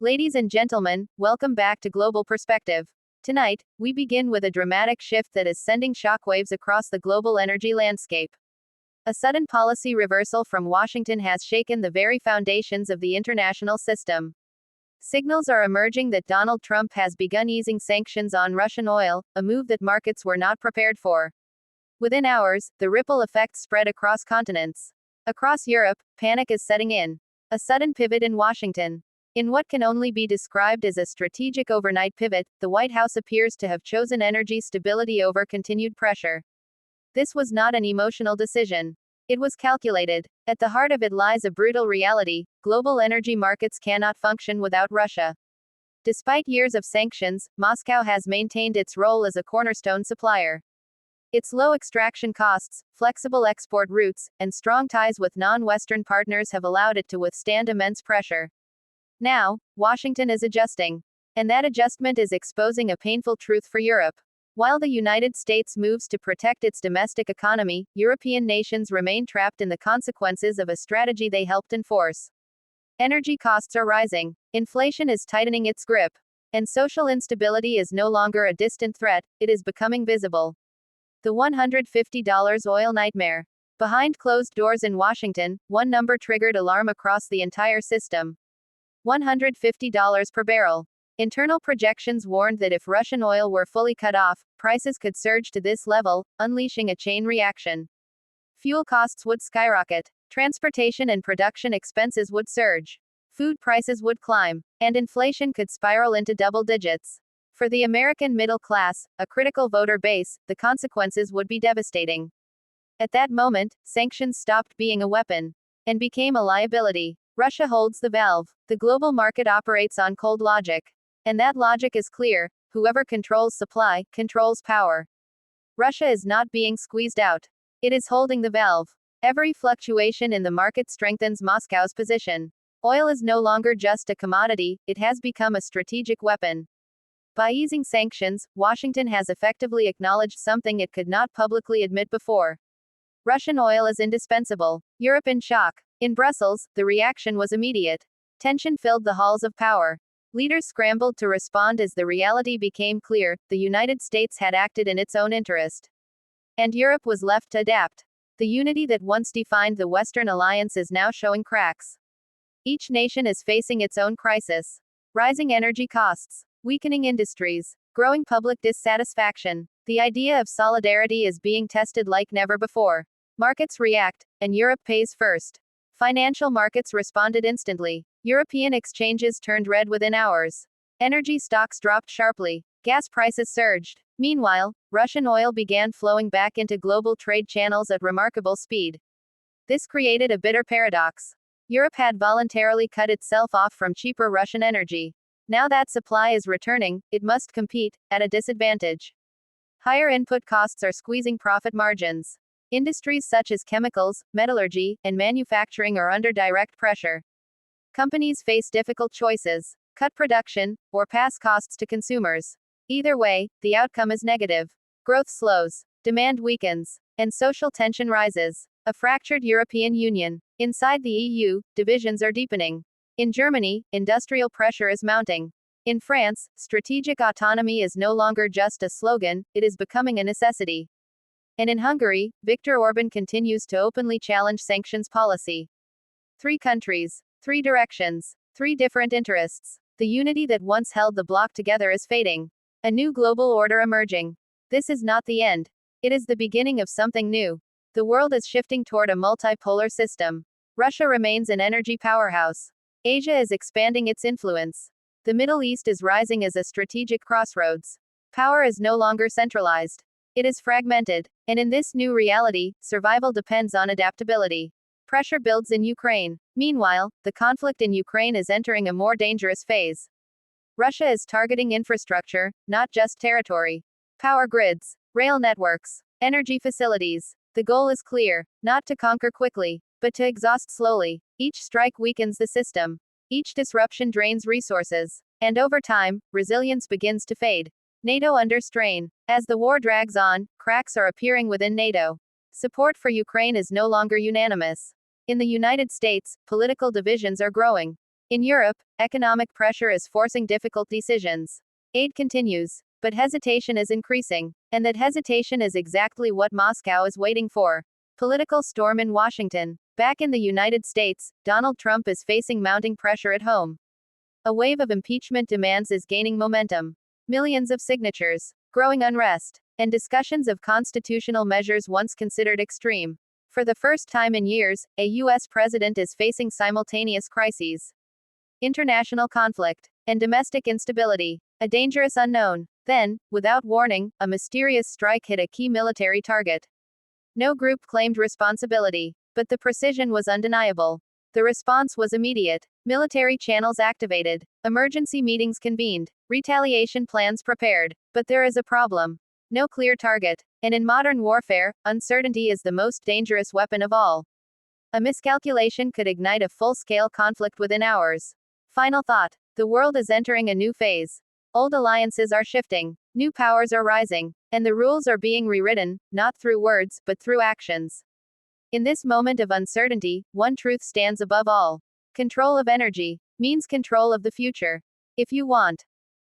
Ladies and gentlemen, welcome back to Global Perspective. Tonight, we begin with a dramatic shift that is sending shockwaves across the global energy landscape. A sudden policy reversal from Washington has shaken the very foundations of the international system. Signals are emerging that Donald Trump has begun easing sanctions on Russian oil, a move that markets were not prepared for. Within hours, the ripple effects spread across continents. Across Europe, panic is setting in. A sudden pivot in Washington. In what can only be described as a strategic overnight pivot, the White House appears to have chosen energy stability over continued pressure. This was not an emotional decision. It was calculated. At the heart of it lies a brutal reality: global energy markets cannot function without Russia. Despite years of sanctions, Moscow has maintained its role as a cornerstone supplier. Its low extraction costs, flexible export routes, and strong ties with non-Western partners have allowed it to withstand immense pressure. Now, Washington is adjusting. And that adjustment is exposing a painful truth for Europe. While the United States moves to protect its domestic economy, European nations remain trapped in the consequences of a strategy they helped enforce. Energy costs are rising. Inflation is tightening its grip. And social instability is no longer a distant threat, it is becoming visible. The $150 oil nightmare. Behind closed doors in Washington, one number triggered alarm across the entire system. $150 per barrel. Internal projections warned that if Russian oil were fully cut off, prices could surge to this level, unleashing a chain reaction. Fuel costs would skyrocket. Transportation and production expenses would surge. Food prices would climb. And inflation could spiral into double digits. For the American middle class, a critical voter base, the consequences would be devastating. At that moment, sanctions stopped being a weapon and became a liability. Russia holds the valve. The global market operates on cold logic. And that logic is clear: whoever controls supply, controls power. Russia is not being squeezed out. It is holding the valve. Every fluctuation in the market strengthens Moscow's position. Oil is no longer just a commodity, it has become a strategic weapon. By easing sanctions, Washington has effectively acknowledged something it could not publicly admit before. Russian oil is indispensable. Europe in shock. In Brussels, the reaction was immediate. Tension filled the halls of power. Leaders scrambled to respond as the reality became clear: the United States had acted in its own interest. And Europe was left to adapt. The unity that once defined the Western alliance is now showing cracks. Each nation is facing its own crisis. Rising energy costs. Weakening industries. Growing public dissatisfaction. The idea of solidarity is being tested like never before. Markets react, and Europe pays first. Financial markets responded instantly. European exchanges turned red within hours. Energy stocks dropped sharply. Gas prices surged. Meanwhile, Russian oil began flowing back into global trade channels at remarkable speed. This created a bitter paradox. Europe had voluntarily cut itself off from cheaper Russian energy. Now that supply is returning, it must compete, at a disadvantage. Higher input costs are squeezing profit margins. Industries such as chemicals, metallurgy, and manufacturing are under direct pressure. Companies face difficult choices: cut production, or pass costs to consumers. Either way, the outcome is negative. Growth slows, demand weakens, and social tension rises. A fractured European Union. Inside the EU, divisions are deepening. In Germany, industrial pressure is mounting. In France, strategic autonomy is no longer just a slogan, it is becoming a necessity. And in Hungary, Viktor Orban continues to openly challenge sanctions policy. 3 countries, 3 directions, 3 different interests. The unity that once held the bloc together is fading. A new global order emerging. This is not the end. It is the beginning of something new. The world is shifting toward a multipolar system. Russia remains an energy powerhouse. Asia is expanding its influence. The Middle East is rising as a strategic crossroads. Power is no longer centralized. It is fragmented. And in this new reality, survival depends on adaptability. Pressure builds in Ukraine. Meanwhile, the conflict in Ukraine is entering a more dangerous phase. Russia is targeting infrastructure, not just territory. Power grids, rail networks, energy facilities. The goal is clear: not to conquer quickly, but to exhaust slowly. Each strike weakens the system. Each disruption drains resources. And over time, resilience begins to fade. NATO under strain. As the war drags on, cracks are appearing within NATO. Support for Ukraine is no longer unanimous. In the United States, political divisions are growing. In Europe, economic pressure is forcing difficult decisions. Aid continues, but hesitation is increasing. And that hesitation is exactly what Moscow is waiting for. Political storm in Washington. Back in the United States, Donald Trump is facing mounting pressure at home. A wave of impeachment demands is gaining momentum. Millions of signatures, growing unrest, and discussions of constitutional measures once considered extreme. For the first time in years, a U.S. president is facing simultaneous crises: international conflict and domestic instability, a dangerous unknown. Then, without warning, a mysterious strike hit a key military target. No group claimed responsibility, but the precision was undeniable. The response was immediate. Military channels activated, emergency meetings convened, retaliation plans prepared. But there is a problem: no clear target. And in modern warfare, uncertainty is the most dangerous weapon of all. A miscalculation could ignite a full-scale conflict within hours. Final thought: the world is entering a new phase. Old alliances are shifting, new powers are rising, and the rules are being rewritten, not through words, but through actions. In this moment of uncertainty, one truth stands above all: control of energy means control of the future. If you want